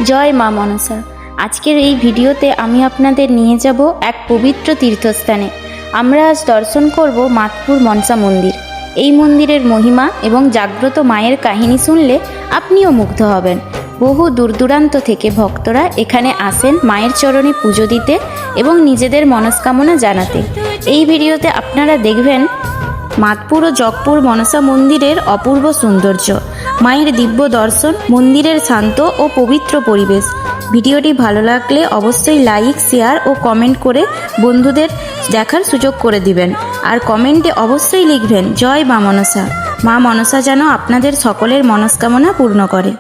জয় মা মনসা। আজকের এই ভিডিওতে আমি আপনাদের নিয়ে যাব এক পবিত্র তীর্থস্থানে। আমরা আজ দর্শন করব মাতপুর মনসা মন্দির। এই মন্দিরের মহিমা এবং জাগ্রত মায়ের কাহিনী শুনলে আপনিও মুগ্ধ হবেন। বহু দূর দূরান্ত থেকে ভক্তরা এখানে আসেন মায়ের চরণে পুজো দিতে এবং নিজেদের মনস্কামনা জানাতে। এই ভিডিওতে আপনারা দেখবেন মাতপুর ও জগপুর মনসা মন্দিরের অপূর্ব সৌন্দর্য, মায়ের দিব্য দর্শন, মন্দিরের শান্ত ও পবিত্র পরিবেশ। ভিডিওটি ভালো লাগলে অবশ্যই লাইক, শেয়ার ও কমেন্ট করে বন্ধুদের দেখার সুযোগ করে দিবেন। আর কমেন্টে অবশ্যই লিখবেন জয় মা মনসা। মা মনসা যেন আপনাদের সকলের মনস্কামনা পূর্ণ করে।